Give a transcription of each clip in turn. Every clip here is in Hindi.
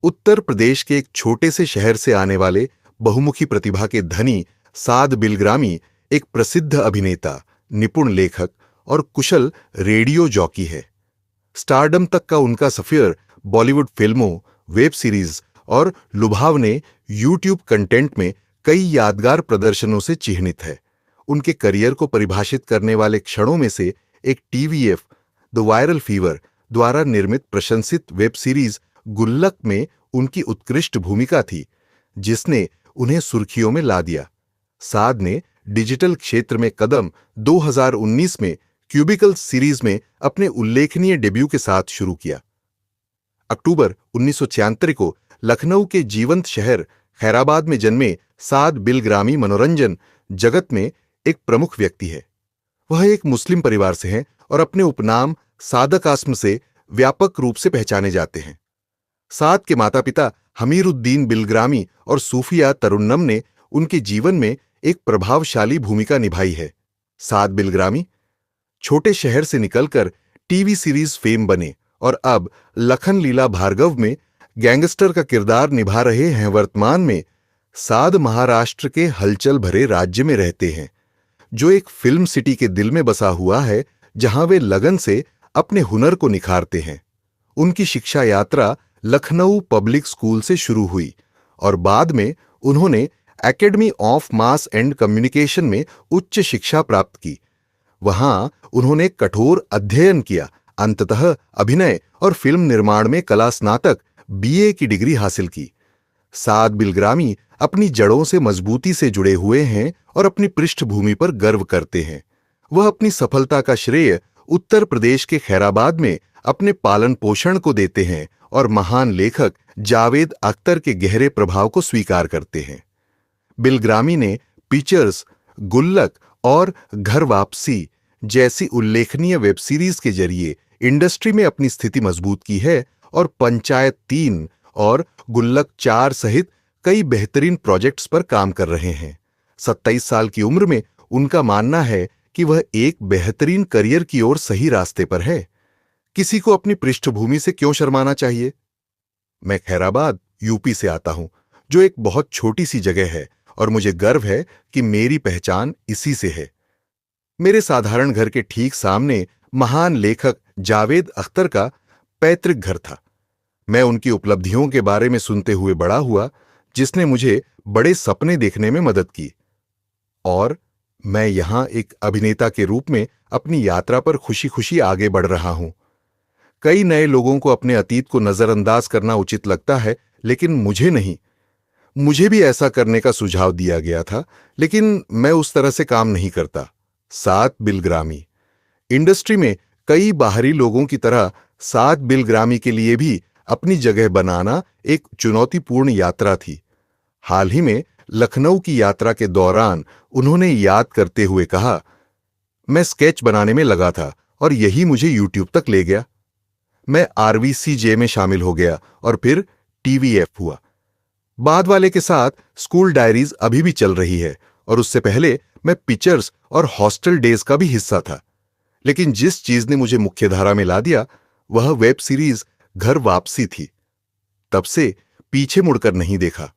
उत्तर प्रदेश के एक छोटे से शहर से आने वाले बहुमुखी प्रतिभा के धनी साद बिलग्रामी एक प्रसिद्ध अभिनेता, निपुण लेखक और कुशल रेडियो जॉकी है। स्टारडम तक का उनका सफर बॉलीवुड फिल्मों, वेब सीरीज और लुभावने यूट्यूब कंटेंट में कई यादगार प्रदर्शनों से चिह्नित है। उनके करियर को परिभाषित करने वाले क्षणों में से एक टीवीएफ द वायरल फीवर द्वारा निर्मित प्रशंसित वेब सीरीज गुल्लक में उनकी उत्कृष्ट भूमिका थी, जिसने उन्हें सुर्खियों में ला दिया। साद ने डिजिटल क्षेत्र में कदम 2019 में क्यूबिकल सीरीज में अपने उल्लेखनीय डेब्यू के साथ शुरू किया। अक्टूबर 1976 को लखनऊ के जीवंत शहर खैराबाद में जन्मे साद बिलग्रामी मनोरंजन जगत में एक प्रमुख व्यक्ति है। वह एक मुस्लिम परिवार से हैं और अपने उपनाम सादक आस्म से व्यापक रूप से पहचाने जाते हैं। साद के माता पिता हमीरुद्दीन बिलग्रामी और सूफिया तरुन्नम ने उनके जीवन में एक प्रभावशाली भूमिका निभाई है। साद बिलग्रामी छोटे शहर से निकलकर टीवी सीरीज फेम बने और अब लखन लीला भार्गव में गैंगस्टर का किरदार निभा रहे हैं। वर्तमान में साद महाराष्ट्र के हलचल भरे राज्य में रहते हैं, जो एक फिल्म सिटी के दिल में बसा हुआ है, जहां वे लगन से अपने हुनर को निखारते हैं। उनकी शिक्षा यात्रा लखनऊ पब्लिक स्कूल से शुरू हुई और बाद में उन्होंने academy of mass and communication में उच्च शिक्षा प्राप्त की। वहां उन्होंने कठोर अध्ययन किया। अंततः अभिनय और फिल्म निर्माण में कला स्नातक बीए की डिग्री हासिल की। साद बिलग्रामी अपनी जड़ों से मजबूती से जुड़े हुए हैं और अपनी पृष्ठभूमि पर गर्व करते हैं। वह अपनी सफलता का श्रेय उत्तर प्रदेश के खैराबाद में अपने पालन पोषण को देते हैं और महान लेखक जावेद अख्तर के गहरे प्रभाव को स्वीकार करते हैं। बिलग्रामी ने पिक्चर्स, गुल्लक और घर वापसी जैसी उल्लेखनीय वेब सीरीज के जरिए इंडस्ट्री में अपनी स्थिति मजबूत की है और पंचायत 3 और गुल्लक 4 सहित कई बेहतरीन प्रोजेक्ट्स पर काम कर रहे हैं। 27 साल की उम्र में उनका मानना है कि वह एक बेहतरीन करियर की ओर सही रास्ते पर है। किसी को अपनी पृष्ठभूमि से क्यों शर्माना चाहिए? मैं खैराबाद, यूपी से आता हूं, जो एक बहुत छोटी सी जगह है, और मुझे गर्व है कि मेरी पहचान इसी से है। मेरे साधारण घर के ठीक सामने महान लेखक जावेद अख्तर का पैतृक घर था। मैं उनकी उपलब्धियों के बारे में सुनते हुए बड़ा हुआ, जिसने मुझे बड़े सपने देखने में मदद की। और मैं यहां एक अभिनेता के रूप में अपनी यात्रा पर खुशी खुशी आगे बढ़ रहा हूं। कई नए लोगों को अपने अतीत को नजरअंदाज करना उचित लगता है, लेकिन मुझे नहीं। मुझे भी ऐसा करने का सुझाव दिया गया था, लेकिन मैं उस तरह से काम नहीं करता। साद बिलग्रामी इंडस्ट्री में कई बाहरी लोगों की तरह साद बिलग्रामी के लिए भी अपनी जगह बनाना एक चुनौतीपूर्ण यात्रा थी। हाल ही में लखनऊ की यात्रा के दौरान उन्होंने याद करते हुए कहा, मैं स्केच बनाने में लगा था और यही मुझे यूट्यूब तक ले गया। मैं आरवीसीजे में शामिल हो गया और फिर टीवीएफ हुआ। बाद वाले के साथ स्कूल डायरीज अभी भी चल रही है और उससे पहले मैं पिक्चर्स और हॉस्टल डेज का भी हिस्सा था। लेकिन जिस चीज ने मुझे मुख्यधारा में ला दिया वह वेब सीरीज घर वापसी थी। तब से पीछे मुड़कर नहीं देखा।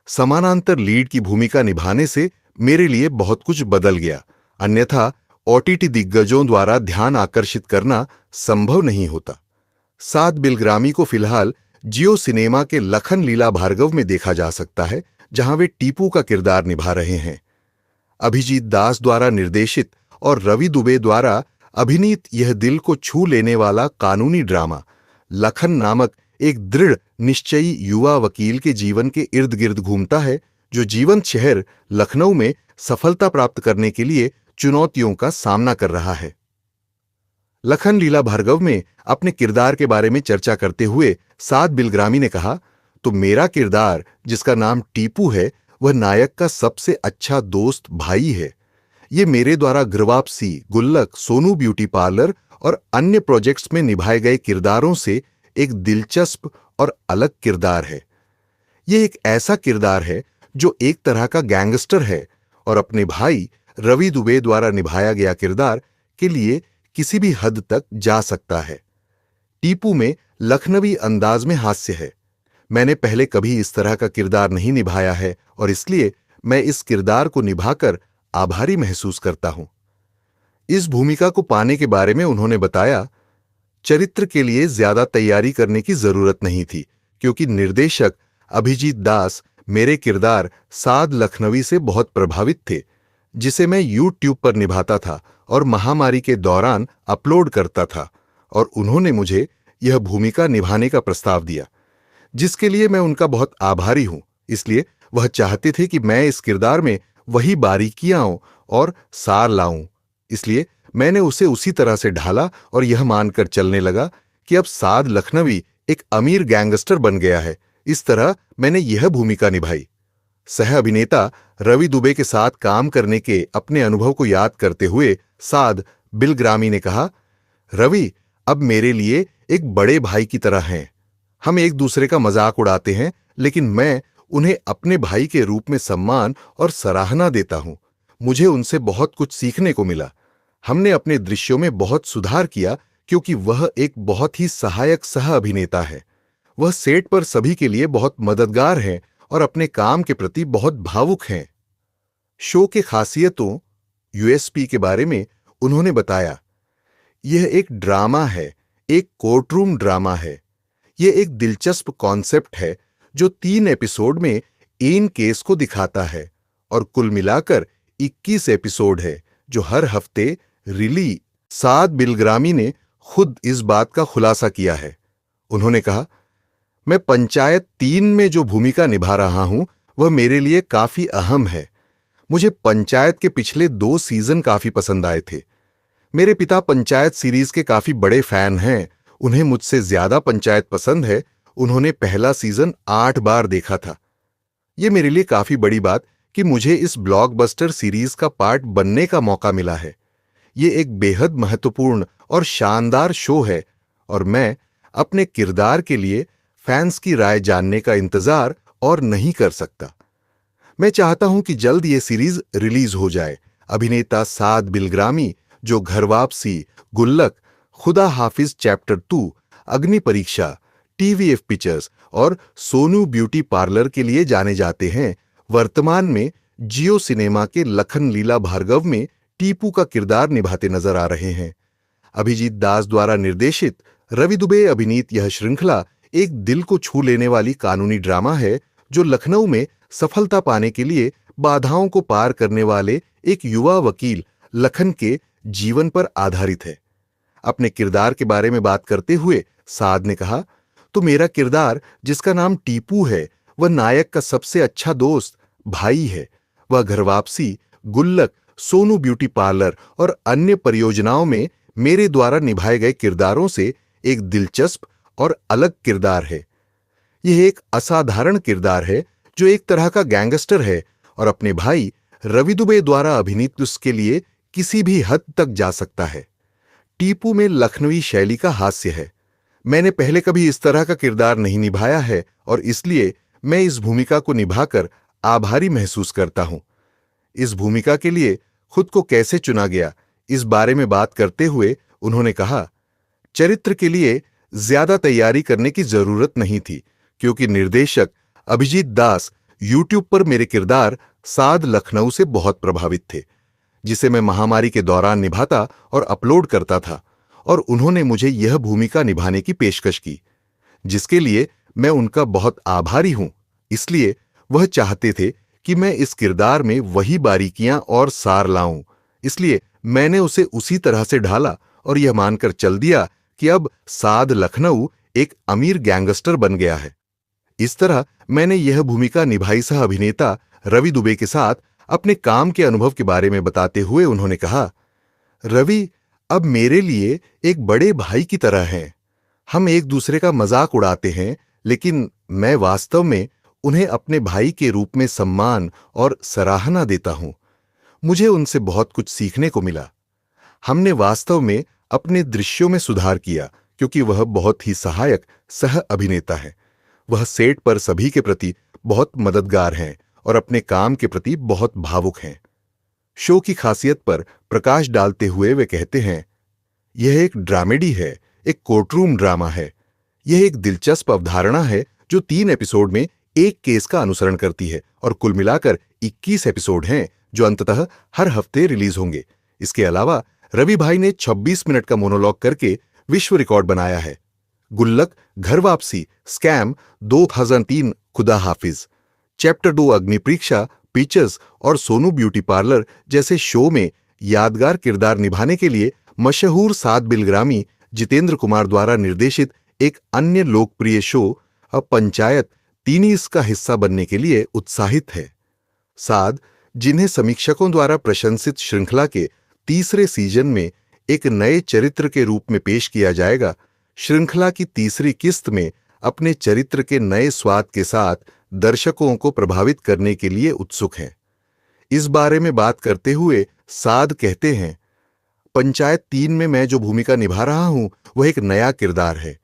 समानांतर लीड की भूमिका निभाने से मेरे लिए बहुत कुछ बदल गया, अन्यथा ओटीटी दिग्गजों द्वारा ध्यान आकर्षित करना संभव नहीं होता। साद बिलग्रामी को फिलहाल जियो सिनेमा के लखन लीला भार्गव में देखा जा सकता है, जहां वे टीपू का किरदार निभा रहे हैं। अभिजीत दास द्वारा निर्देशित और रवि दुबे द्वारा अभिनीत यह दिल को छू लेने वाला कानूनी ड्रामा लखन नामक एक दृढ़ निश्चयी युवा वकील के जीवन के इर्द गिर्द घूमता है, जो जीवंत शहर लखनऊ में सफलता प्राप्त करने के लिए चुनौतियों का सामना कर रहा है। लखन लीला भार्गव में अपने किरदार के बारे में चर्चा करते हुए साद बिलग्रामी ने कहा, तो मेरा किरदार, जिसका नाम टीपू है, वह नायक का सबसे अच्छा दोस्त भाई है। ये मेरे द्वारा घरवापसी, गुल्लक, सोनू ब्यूटी पार्लर और अन्य प्रोजेक्ट्स में निभाए गए किरदारों से एक दिलचस्प और अलग किरदार है। ये एक ऐसा किरदार है जो एक तरह का गैंगस्टर है और अपने भाई रवि दुबे द्वारा निभाया गया किरदार के लिए किसी भी हद तक जा सकता है। टीपू में लखनवी अंदाज में हास्य है। मैंने पहले कभी इस तरह का किरदार नहीं निभाया है और इसलिए मैं इस किरदार को निभाकर आभारी महसूस करता हूं। इस भूमिका को पाने के बारे में उन्होंने बताया, चरित्र के लिए ज्यादा तैयारी करने की जरूरत नहीं थी क्योंकि निर्देशक अभिजीत दास मेरे किरदार साद लखनवी से बहुत प्रभावित थे, जिसे मैं यूट्यूब पर निभाता था और महामारी के दौरान अपलोड करता था, और उन्होंने मुझे यह भूमिका निभाने का प्रस्ताव दिया, जिसके लिए मैं उनका बहुत आभारी हूं। इसलिए वह चाहते थे कि मैं इस किरदार में वही बारीकियां और सार लाऊं। इसलिए मैंने उसे उसी तरह से ढाला और यह मानकर चलने लगा कि अब साद लखनवी एक अमीर गैंगस्टर बन गया है। इस तरह मैंने यह भूमिका निभाई। सह अभिनेता रवि दुबे के साथ काम करने के अपने अनुभव को याद करते हुए साद बिलग्रामी ने कहा, रवि अब मेरे लिए एक बड़े भाई की तरह हैं। हम एक दूसरे का मजाक उड़ाते हैं, लेकिन मैं उन्हें अपने भाई के रूप में सम्मान और सराहना देता हूं। मुझे उनसे बहुत कुछ सीखने को मिला। हमने अपने दृश्यों में बहुत सुधार किया क्योंकि वह एक बहुत ही सहायक सह अभिनेता है। वह सेट पर सभी के लिए बहुत मददगार हैं और अपने काम के प्रति बहुत भावुक हैं। शो के खासियतों यूएसपी के बारे में उन्होंने बताया, यह एक ड्रामा है, एक कोर्टरूम ड्रामा है। यह एक दिलचस्प कॉन्सेप्ट है जो 3 एपिसोड में इन केस को दिखाता है और कुल मिलाकर 21 एपिसोड है जो हर हफ्ते रिलीज। साद बिलग्रामी ने खुद इस बात का खुलासा किया है। उन्होंने कहा, मैं पंचायत 3 में जो भूमिका निभा रहा हूं वह मेरे लिए काफी अहम है। मुझे पंचायत के पिछले 2 सीजन काफी पसंद आए थे। मेरे पिता पंचायत सीरीज के काफी बड़े फैन हैं। उन्हें मुझसे ज्यादा पंचायत पसंद है। उन्होंने पहला सीजन 8 बार देखा था। यह मेरे लिए काफी बड़ी बात कि मुझे इस ब्लॉकबस्टर सीरीज का पार्ट बनने का मौका मिला है। यह एक बेहद महत्वपूर्ण और शानदार शो है और मैं अपने किरदार के लिए फैंस की राय जानने का इंतजार और नहीं कर सकता। मैं चाहता हूं कि जल्द ये सीरीज रिलीज हो जाए। अभिनेता साद बिलग्रामी, जो घर वापसी, गुल्लक, खुदा हाफिज चैप्टर 2, अग्नि परीक्षा, टीवीएफ पिक्चर्स और सोनू ब्यूटी पार्लर के लिए जाने जाते हैं, वर्तमान में जियो सिनेमा के लखन लीला भार्गव में टीपू का किरदार निभाते नजर आ रहे हैं। अभिजीत दास द्वारा निर्देशित रवि दुबे अभिनीत यह श्रृंखला एक दिल को छू लेने वाली कानूनी ड्रामा है जो लखनऊ में सफलता पाने के लिए बाधाओं को पार करने वाले एक युवा वकील लखन के जीवन पर आधारित है। अपने किरदार के बारे में बात करते हुए साद ने कहा, तो मेरा किरदार, जिसका नाम टीपू है, वह नायक का सबसे अच्छा दोस्त, भाई है। वह घर वापसी, गुल्लक, सोनू ब्यूटी पार्लर और अन्य परियोजनाओं में मेरे द्वारा निभाए गए किरदारों से एक दिलचस्प और अलग किरदार है। यह एक असाधारण किरदार है जो एक तरह का गैंगस्टर है और अपने भाई रवि दुबे द्वारा अभिनीत उसके लिए किसी भी हद तक जा सकता है। टीपू में लखनवी शैली का हास्य है। मैंने पहले कभी इस तरह का किरदार नहीं निभाया है और इसलिए मैं इस भूमिका को निभाकर आभारी महसूस करता हूं। इस भूमिका के लिए खुद को कैसे चुना गया, इस बारे में बात करते हुए उन्होंने कहा, चरित्र के लिए ज्यादा तैयारी करने की जरूरत नहीं थी क्योंकि निर्देशक अभिजीत दास यूट्यूब पर मेरे किरदार साद लखनऊ से बहुत प्रभावित थे, जिसे मैं महामारी के दौरान निभाता और अपलोड करता था, और उन्होंने मुझे यह भूमिका निभाने की पेशकश की, जिसके लिए मैं उनका बहुत आभारी हूं। इसलिए वह चाहते थे कि मैं इस किरदार में वही बारीकियां और सार लाऊं। इसलिए मैंने उसे उसी तरह से ढाला और यह मानकर चल दिया कि अब साद लखनऊ एक अमीर गैंगस्टर बन गया है। इस तरह मैंने यह भूमिका निभाई। सह अभिनेता रवि दुबे के साथ अपने काम के अनुभव के बारे में बताते हुए उन्होंने कहा, रवि अब मेरे लिए एक बड़े भाई की तरह हैं। हम एक दूसरे का मजाक उड़ाते हैं, लेकिन मैं वास्तव में उन्हें अपने भाई के रूप में सम्मान और सराहना देता हूं। मुझे उनसे बहुत कुछ सीखने को मिला। हमने वास्तव में अपने दृश्यों में सुधार किया क्योंकि वह बहुत ही सहायक सह अभिनेता है। वह सेट पर सभी के प्रति बहुत मददगार हैं और अपने काम के प्रति बहुत भावुक हैं। शो की खासियत पर प्रकाश डालते हुए वे कहते हैं, यह एक ड्रामेडी है, एक कोर्टरूम ड्रामा है। यह एक दिलचस्प अवधारणा है जो 3 एपिसोड में एक केस का अनुसरण करती है और कुल मिलाकर 21 एपिसोड हैं जो अंततः हर हफ्ते रिलीज होंगे। इसके अलावा रवि भाई ने 26 मिनट का मोनोलॉग करके विश्व रिकॉर्ड बनाया है। गुल्लक, घर वापसी, स्कैम, 2003, खुदा हाफिज, चैप्टर 2 अग्निपरीक्षा, पिक्चर्स और सोनू ब्यूटी पार्लर जैसे शो में यादगार किरदार निभाने के लिए मशहूर साद बिलग्रामी जितेंद्र कुमार द्वारा निर्देशित एक अन्य लोकप्रिय शो अब पंचायत 3 इसका हिस्सा बनने के लिए उत्साहित है। साद, जिन्हें समीक्षकों द्वारा प्रशंसित श्रृंखला के तीसरे सीजन में एक नए चरित्र के रूप में पेश किया जाएगा, श्रृंखला की तीसरी किस्त में अपने चरित्र के नए स्वाद के साथ दर्शकों को प्रभावित करने के लिए उत्सुक हैं। इस बारे में बात करते हुए साद कहते हैं, पंचायत 3 में मैं जो भूमिका निभा रहा हूं वह एक नया किरदार है।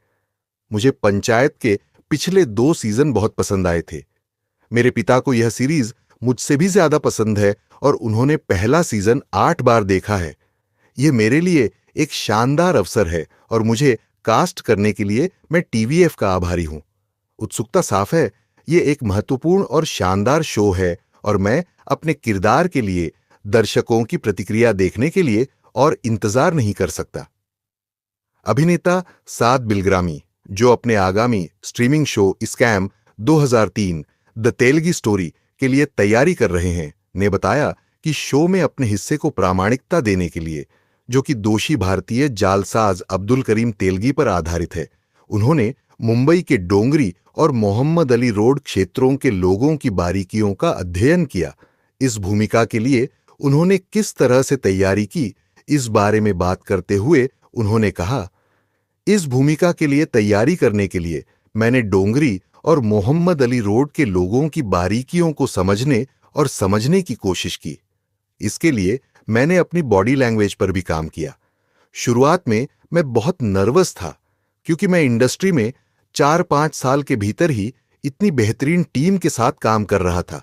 मुझे पंचायत के पिछले 2 सीजन बहुत पसंद आए थे। मेरे पिता को यह सीरीज मुझसे भी ज्यादा पसंद है और उन्होंने पहला सीजन 8 बार देखा है। यह मेरे लिए एक शानदार अवसर है और मुझे कास्ट करने के लिए मैं टीवीएफ का आभारी हूं। उत्सुकता साफ है, ये एक महत्वपूर्ण और शानदार शो है और मैं अपने किरदार के लिए दर्शकों की प्रतिक्रिया देखने के लिए और इंतजार नहीं कर सकता। अभिनेता साद बिलग्रामी, जो अपने आगामी streaming show scam 2003 the Telgi story के लिए तैयारी कर रहे हैं, ने बताया कि शो में अपने हिस्से को प्रामाणिकता देने के लिए, जो कि दोषी भारतीय जालसाज अब्दुल करीम तेलगी पर आधारित है, उन्होंने मुंबई के डोंगरी और मोहम्मद अली रोड क्षेत्रों के लोगों की बारीकियों का अध्ययन किया। इस भूमिका के लिए उन्होंने किस तरह से तैयारी की, इस बारे में बात करते हुए उन्होंने कहा, इस भूमिका के लिए तैयारी करने के लिए मैंने डोंगरी और मोहम्मद अली रोड के लोगों की बारीकियों को समझने और समझने की कोशिश की। इसके लिए मैंने अपनी बॉडी लैंग्वेज पर भी काम किया। शुरुआत में मैं बहुत नर्वस था क्योंकि मैं इंडस्ट्री में 4-5 साल के भीतर ही इतनी बेहतरीन टीम के साथ काम कर रहा था।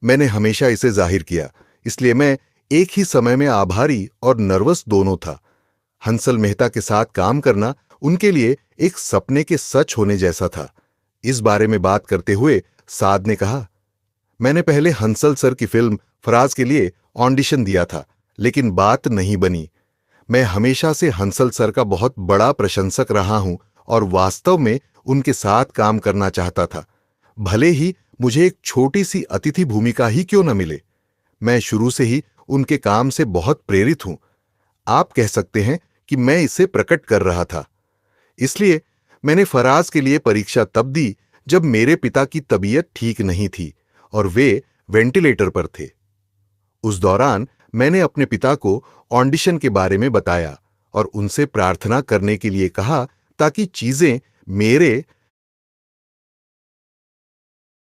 मैंने हमेशा इसे जाहिर किया, इसलिए मैं एक ही समय में आभारी और नर्वस दोनों था। हंसल मेहता के साथ काम करना उनके लिए एक सपने के सच होने जैसा था। इस बारे में बात करते हुए साद ने कहा, मैंने पहले हंसल सर की फिल्म फराज के लिए ऑडिशन दिया था, लेकिन बात नहीं बनी। मैं हमेशा से हंसल सर का बहुत बड़ा प्रशंसक रहा हूं और वास्तव में उनके साथ काम करना चाहता था, भले ही मुझे एक छोटी सी अतिथि भूमिका ही क्यों न मिले। मैं शुरू से ही उनके काम से बहुत प्रेरित हूं। आप कह सकते हैं कि मैं इसे प्रकट कर रहा था। इसलिए मैंने फराज के लिए परीक्षा तब दी जब मेरे पिता की तबीयत ठीक नहीं थी और वे वेंटिलेटर पर थे। उस दौरान मैंने अपने पिता को ऑडिशन के बारे में बताया और उनसे प्रार्थना करने के लिए कहा ताकि चीजें मेरे